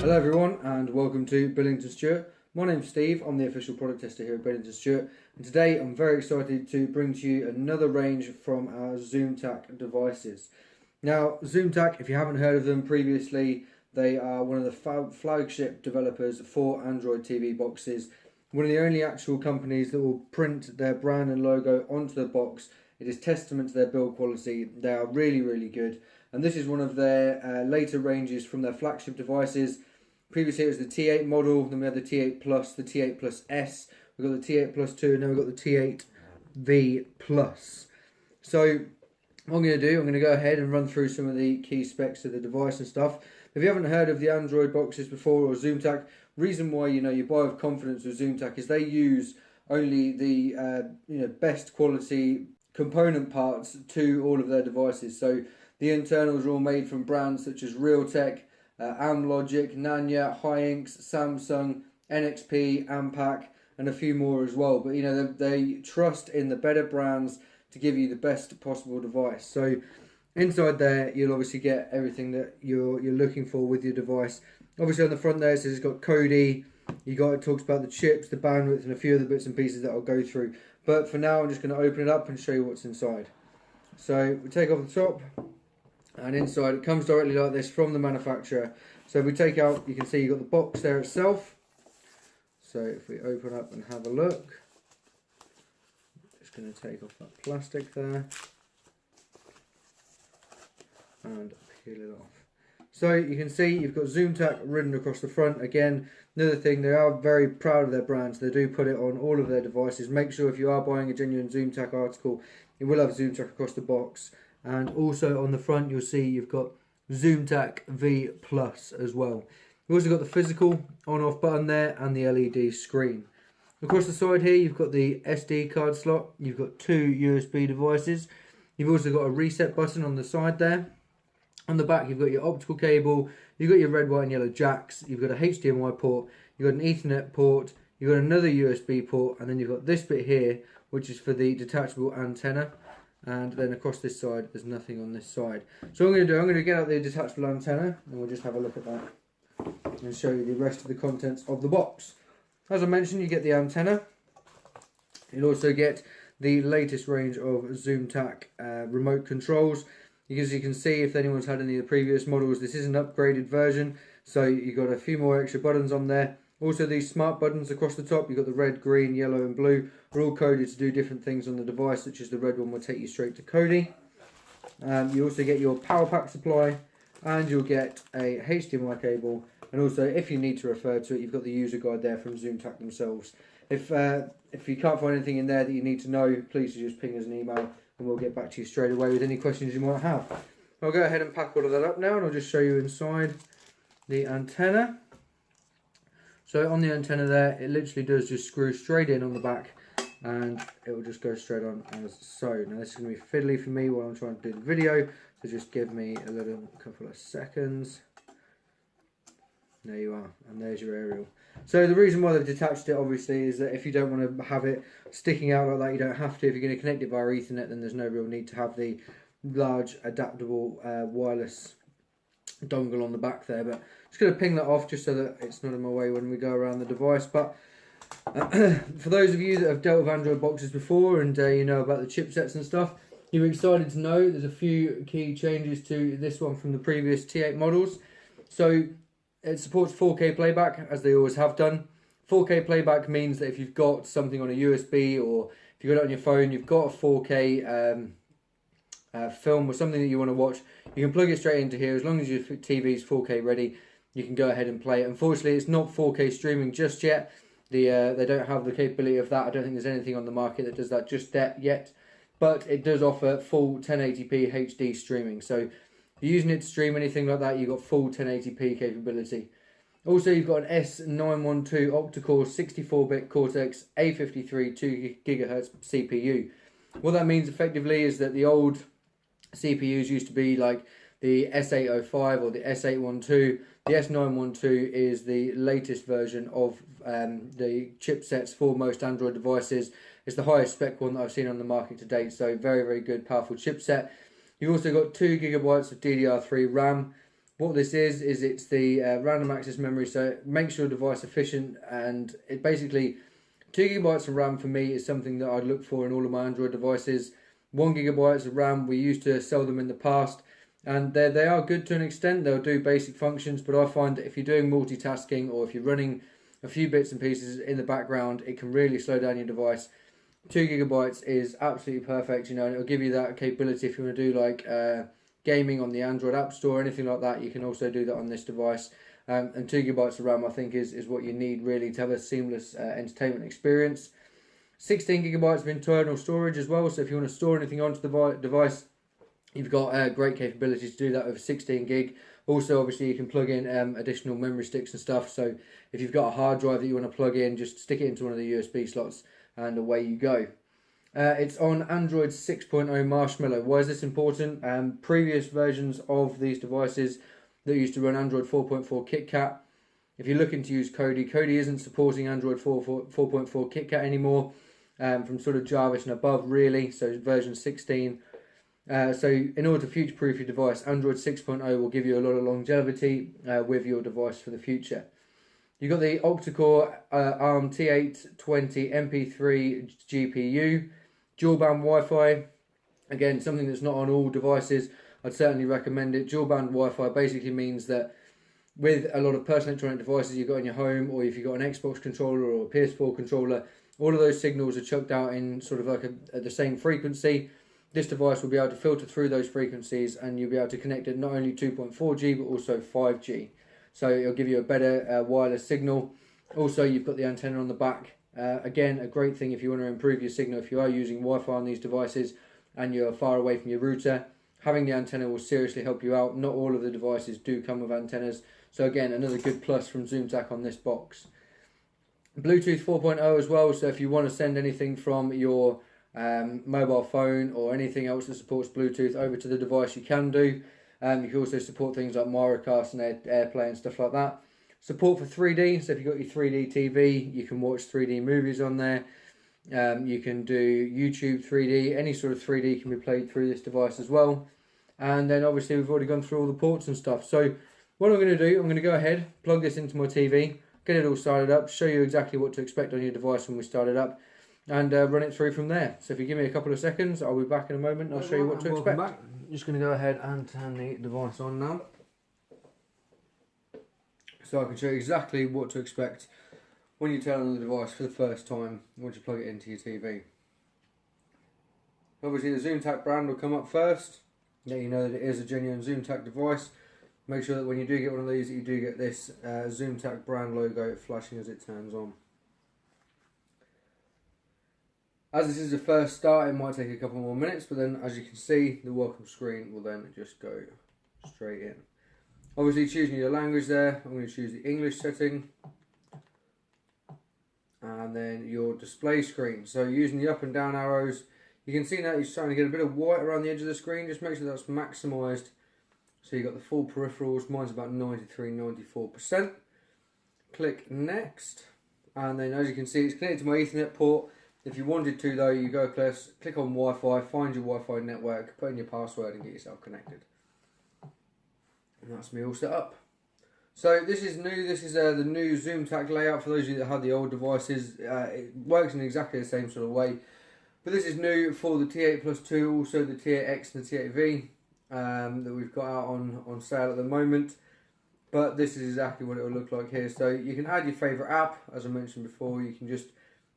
Hello everyone and welcome to Billington Stewart. My name's Steve, I'm the official product tester here at Billington Stewart, and today I'm very excited to bring to you another range from our Zoomtak devices. Now Zoomtak, if you haven't heard of them previously, they are one of the flagship developers for Android TV boxes. One of the only actual companies that will print their brand and logo onto the box. It is testament to their build quality. They are really good, and this is one of their later ranges from their flagship devices. Previously it was the T8 model, then we had the T8Plus, the T8Plus, we've got the T8Plus 2, and then we've got the T8vPlus. So what I'm going to do, I'm going to go ahead and run through some of the key specs of the device and stuff. If you haven't heard of the Android boxes before or Zoomtak, reason why you buy with confidence with Zoomtak is they use only the best quality component parts to all of their devices. So the internals are all made from brands such as Realtek, Amlogic, Nanya, Hynix, Samsung, NXP, Ampac, and a few more as well. But they trust in the better brands to give you the best possible device. So inside there, you'll obviously get everything that you're looking for with your device. Obviously on the front there, it says it's got Kodi. It talks about the chips, the bandwidth, and a few other bits and pieces that I'll go through. But for now, I'm just going to open it up and show you what's inside. So we take off the top. And inside it comes directly like this from the manufacturer. So if we take out, you can see you've got the box there itself. So if we open up and have a look, just going to take off that plastic there and peel it off. So you can see you've got Zoomtak written across the front. Again, another thing, they are very proud of their brands. They do put it on all of their devices. Make sure if you are buying a genuine Zoomtak article, it will have Zoomtak across the box. And also on the front, you'll see you've got T8vPlus as well. You've also got the physical on-off button there and the LED screen. Across the side here, you've got the SD card slot. You've got two USB devices. You've also got a reset button on the side there. On the back, you've got your optical cable. You've got your red, white, and yellow jacks. You've got a HDMI port. You've got an Ethernet port. You've got another USB port, and then you've got this bit here, which is for the detachable antenna. And then across this side, there's nothing on this side. So what I'm going to do, I'm going to get out the detachable antenna, and we'll just have a look at that and show you the rest of the contents of the box. As I mentioned, you get the antenna. You'll also get the latest range of Zoomtak remote controls. As you can see, if anyone's had any of the previous models, this is an upgraded version. So you've got a few more extra buttons on there. Also, these smart buttons across the top, you've got the red, green, yellow and blue, are all coded to do different things on the device, such as the red one will take you straight to Kodi. You also get your power pack supply, and you'll get a HDMI cable, and also, if you need to refer to it, you've got the user guide there from Zoomtak themselves. If you can't find anything in there that you need to know, please just ping us an email, and we'll get back to you straight away with any questions you might have. I'll go ahead and pack all of that up now, and I'll just show you inside the antenna. So on the antenna there, it literally does just screw straight in on the back, and it will just go straight on as so. Now this is going to be fiddly for me while I'm trying to do the video, so just give me a couple of seconds. There you are, and there's your aerial. So the reason why they've detached it obviously is that if you don't want to have it sticking out like that, you don't have to. If you're going to connect it via Ethernet, then there's no real need to have the large adaptable wireless dongle on the back there. But just going to ping that off just so that it's not in my way when we go around the device. But for those of you that have dealt with Android boxes before and you know about the chipsets and stuff, you're excited to know there's a few key changes to this one from the previous T8 models. So it supports 4K playback, as they always have done. 4K playback means that if you've got something on a USB or if you've got it on your phone, you've got a 4K film or something that you want to watch, you can plug it straight into here. As long as your TV is 4K ready, you can go ahead and play it. Unfortunately, it's not 4K streaming just yet. They don't have the capability of that. I don't think there's anything on the market that does that just yet. But it does offer full 1080p HD streaming. So if you're using it to stream anything like that, you've got full 1080p capability. Also, you've got an S912 octa-core 64-bit Cortex A53 2GHz CPU. What that means effectively is that the old CPUs used to be like the S805 or the S812. The S912 is the latest version of the chipsets for most Android devices. It's the highest spec one that I've seen on the market to date, so very, very good, powerful chipset. You've also got 2 GB of DDR3 RAM. What this is it's the random access memory, so it makes your device efficient, and it basically 2 gigabytes of RAM for me is something that I'd look for in all of my Android devices. 1 gigabytes of RAM, we used to sell them in the past, and they are good to an extent. They'll do basic functions, but I find that if you're doing multitasking or if you're running a few bits and pieces in the background, it can really slow down your device. 2 gigabytes is absolutely perfect, and it'll give you that capability if you want to do like gaming on the Android App Store or anything like that. You can also do that on this device. And 2 gigabytes of RAM, I think, is what you need really to have a seamless entertainment experience. 16 gigabytes of internal storage as well, so if you want to store anything onto the device, you've got great capability to do that over 16 gig. Also, obviously, you can plug in additional memory sticks and stuff, so if you've got a hard drive that you want to plug in, just stick it into one of the USB slots and away you go. It's on Android 6.0 Marshmallow. Why is this important? Previous versions of these devices that used to run Android 4.4 KitKat, if you're looking to use Kodi isn't supporting Android 4.4 KitKat anymore, from sort of Jarvis and above really, so version 16. So in order to future-proof your device, Android 6.0 will give you a lot of longevity with your device for the future. You've got the octa-core ARM T820 MP3 GPU, dual-band Wi-Fi. Again, something that's not on all devices. I'd certainly recommend it. Dual-band Wi-Fi basically means that with a lot of personal electronic devices you've got in your home, or if you've got an Xbox controller or a PS4 controller, all of those signals are chucked out in sort of like at the same frequency. This device will be able to filter through those frequencies, and you'll be able to connect it not only 2.4G but also 5G. So it'll give you a better wireless signal. Also, you've got the antenna on the back. Again, a great thing if you want to improve your signal. If you are using Wi-Fi on these devices and you're far away from your router, having the antenna will seriously help you out. Not all of the devices do come with antennas. So again, another good plus from Zoomtak on this box. Bluetooth 4.0 as well. So if you want to send anything from your mobile phone or anything else that supports Bluetooth over to the device, you can do. You can also support things like Miracast and AirPlay and stuff like that. Support for 3D, so if you've got your 3D TV, you can watch 3D movies on there. You can do YouTube 3D, any sort of 3D can be played through this device as well. And then obviously we've already gone through all the ports and stuff. So what I'm going to do, I'm going to go ahead, plug this into my TV, get it all started up, show you exactly what to expect on your device when we start it up, and run it through from there. So if you give me a couple of seconds, I'll be back in a moment and I'll show you what to expect. Back. Just going to go ahead and turn the device on now, so I can show you exactly what to expect when you turn on the device for the first time once you plug it into your TV. Obviously the Zoomtak brand will come up first, let you know that it is a genuine Zoomtak device. Make sure that when you do get one of these, that you do get this Zoomtak brand logo flashing as it turns on. As this is the first start, it might take a couple more minutes, but then as you can see, the welcome screen will then just go straight in. Obviously choosing your language there, I'm going to choose the English setting. And then your display screen. So using the up and down arrows, you can see now you're starting to get a bit of white around the edge of the screen. Just make sure that's maximised. So you've got the full peripherals, mine's about 93-94%. Click next. And then as you can see, it's connected to my Ethernet port. If you wanted to though, you go click on Wi-Fi, find your Wi-Fi network, put in your password and get yourself connected. And that's me all set up. So this is new, this is the new Zoomtak layout for those of you that had the old devices. It works in exactly the same sort of way. But this is new for the T8Plus 2, also the T8X and the T8V that we've got out on sale at the moment. But this is exactly what it will look like here. So you can add your favourite app, as I mentioned before. You can just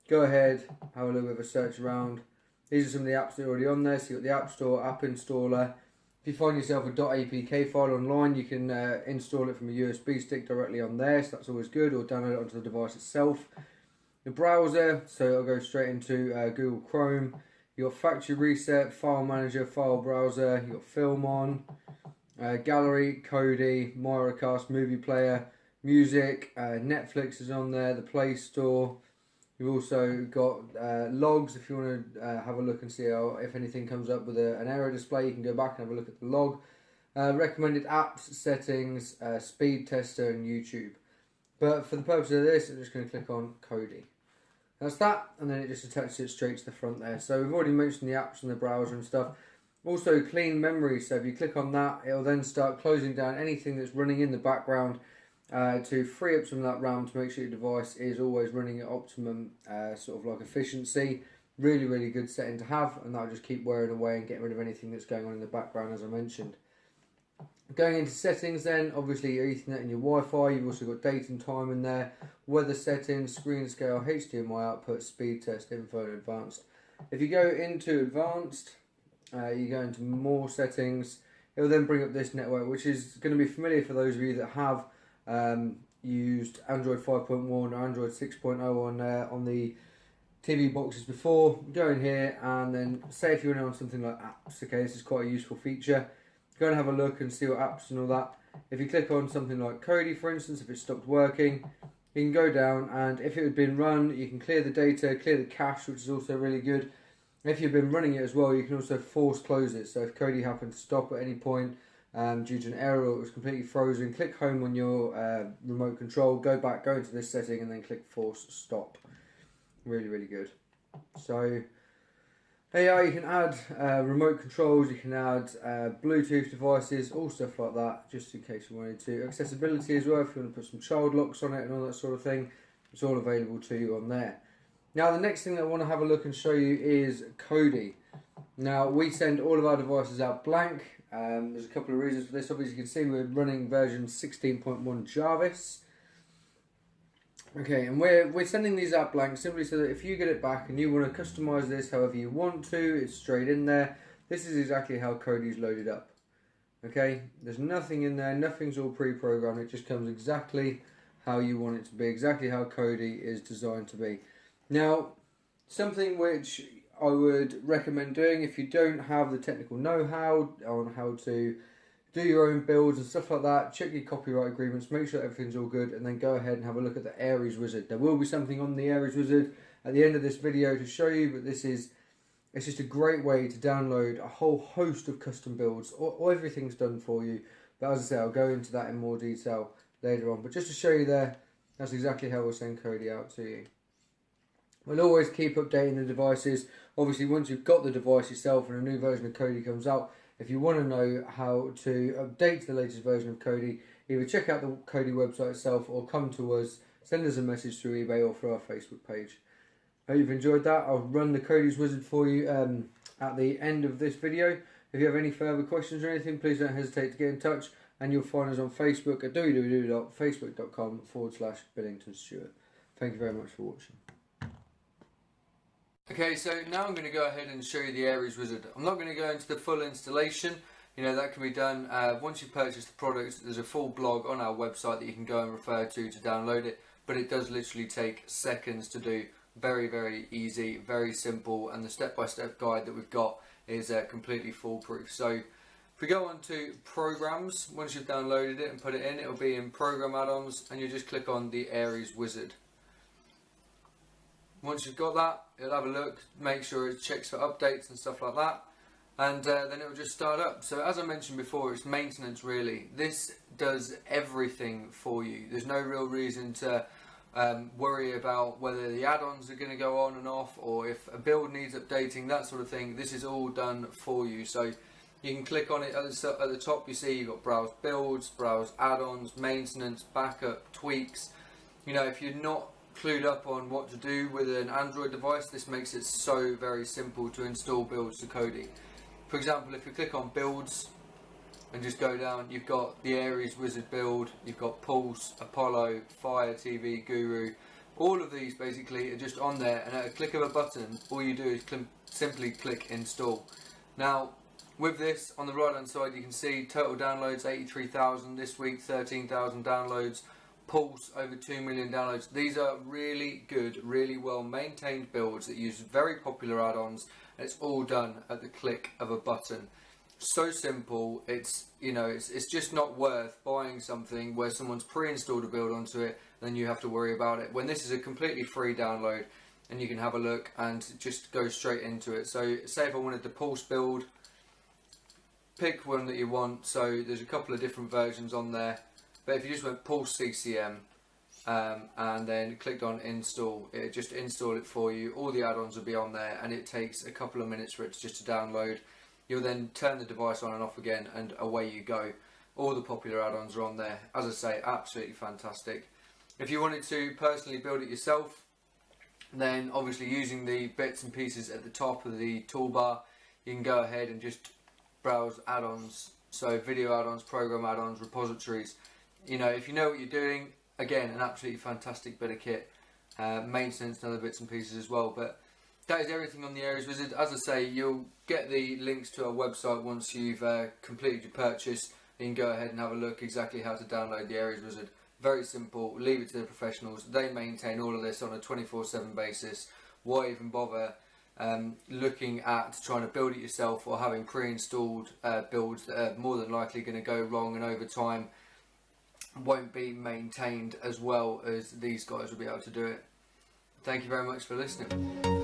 go ahead, have a little bit of a search around. These are some of the apps that are already on there. So you've got the App Store, App Installer. If you find yourself a .apk file online, you can install it from a USB stick directly on there, so that's always good, or download it onto the device itself. The browser, so it'll go straight into Google Chrome. You've got Factory Reset, File Manager, File Browser, you've got Film On, Gallery, Kodi, Miracast, Movie Player, Music, Netflix is on there, the Play Store. You've also got logs. If you want to have a look and see if anything comes up with an error display, you can go back and have a look at the log. Recommended apps, settings, speed tester and YouTube. But for the purpose of this, I'm just going to click on Kodi. That's that, and then it just attaches it straight to the front there. So we've already mentioned the apps and the browser and stuff. Also clean memory, so if you click on that, it'll then start closing down anything that's running in the background to free up some of that RAM to make sure your device is always running at optimum sort of like efficiency. Really, really good setting to have, and that'll just keep wearing away and get rid of anything that's going on in the background, as I mentioned. Going into settings then, obviously your Ethernet and your Wi-Fi, you've also got date and time in there, weather settings, screen scale, HDMI output, speed test, info and advanced. If you go into advanced, you go into more settings, it will then bring up this network, which is going to be familiar for those of you that have used Android 5.1 or Android 6.0 on the TV boxes before. Go in here and then say if you're on something like apps, okay, this is quite a useful feature. Go and have a look and see what apps and all that. If you click on something like Kodi, for instance, if it stopped working, you can go down, and if it had been run, you can clear the data, clear the cache, which is also really good. If you've been running it as well, you can also force close it. So if Kodi happened to stop at any point due to an error or it was completely frozen, click home on your remote control, go back, go into this setting, and then click force stop. Really, really good. So yeah, you can add remote controls, you can add Bluetooth devices, all stuff like that, just in case you wanted to. Accessibility as well, if you want to put some child locks on it and all that sort of thing, it's all available to you on there. Now the next thing that I want to have a look and show you is Kodi. Now we send all of our devices out blank. There's a couple of reasons for this. Obviously you can see we're running version 16.1 Jarvis. Okay, and we're sending these out blank simply so that if you get it back and you want to customize this however you want to, it's straight in there. This is exactly how Kodi's loaded up. Okay, there's nothing in there, nothing's all pre-programmed, it just comes exactly how you want it to be, exactly how Kodi is designed to be. Now, something which I would recommend doing if you don't have the technical know-how on how to do your own builds and stuff like that, check your copyright agreements, make sure everything's all good, and then go ahead and have a look at the Aries Wizard. There will be something on the Aries Wizard at the end of this video to show you, but it's just a great way to download a whole host of custom builds. Everything's done for you, but as I say, I'll go into that in more detail later on. But just to show you there, that's exactly how we'll send Kodi out to you. We'll always keep updating the devices. Obviously, once you've got the device yourself and a new version of Kodi comes out, if you want to know how to update the latest version of Kodi, either check out the Kodi website itself or come to us, send us a message through eBay or through our Facebook page. Hope you've enjoyed that. I'll run the Kodi's Wizard for you at the end of this video. If you have any further questions or anything, please don't hesitate to get in touch, and you'll find us on Facebook at www.facebook.com/Billington Stewart. Thank you very much for watching. Okay, so now I'm going to go ahead and show you the Aries Wizard. I'm not going to go into the full installation. You know, that can be done once you purchase the product. There's a full blog on our website that you can go and refer to download it, but it does literally take seconds to do. Very, very easy, very simple, and the step-by-step guide that we've got is completely foolproof. So if we go on to programs, once you've downloaded it and put it in, it'll be in program add-ons, and you just click on the Aries Wizard. Once you've got that, it'll have a look, make sure it checks for updates and stuff like that, and then it'll just start up. So as I mentioned before, it's maintenance really. This does everything for you. There's no real reason to worry about whether the add-ons are going to go on and off, or if a build needs updating, that sort of thing. This is all done for you. So you can click on it at the top. You see you've got browse builds, browse add-ons, maintenance, backup, tweaks. You know, if you're not clued up on what to do with an Android device, this makes it so very simple to install builds to Kodi. For example, if you click on builds and just go down, you've got the Aries Wizard build, you've got Pulse, Apollo, Fire TV, Guru. All of these basically are just on there, and at a click of a button, all you do is simply click install. Now, with this, on the right hand side, you can see total downloads 83,000 this week, 13,000 downloads. Pulse, over 2 million downloads. These are really good, really well maintained builds that use very popular add-ons, and it's all done at the click of a button. So simple. It's, you know, it's just not worth buying something where someone's pre-installed a build onto it, and then you have to worry about it, when this is a completely free download and you can have a look and just go straight into it. So say if I wanted the Pulse build, pick one that you want. So there's a couple of different versions on there. But if you just went Pulse CCM and then clicked on install, it just install it for you. All the add-ons will be on there, and it takes a couple of minutes for it just to download. You'll then turn the device on and off again, and away you go. All the popular add-ons are on there. As I say, absolutely fantastic. If you wanted to personally build it yourself, then obviously using the bits and pieces at the top of the toolbar, you can go ahead and just browse add-ons. So video add-ons, program add-ons, repositories. You know, if you know what you're doing, again, an absolutely fantastic bit of kit. Maintenance and other bits and pieces as well. But that is everything on the Aries Wizard. As I say, you'll get the links to our website once you've completed your purchase. You can go ahead and have a look exactly how to download the Aries Wizard. Very simple, leave it to the professionals. They maintain all of this on a 24/7 basis. Why even bother looking at trying to build it yourself or having pre-installed builds that are more than likely going to go wrong and over time won't be maintained as well as these guys will be able to do it. Thank you very much for listening.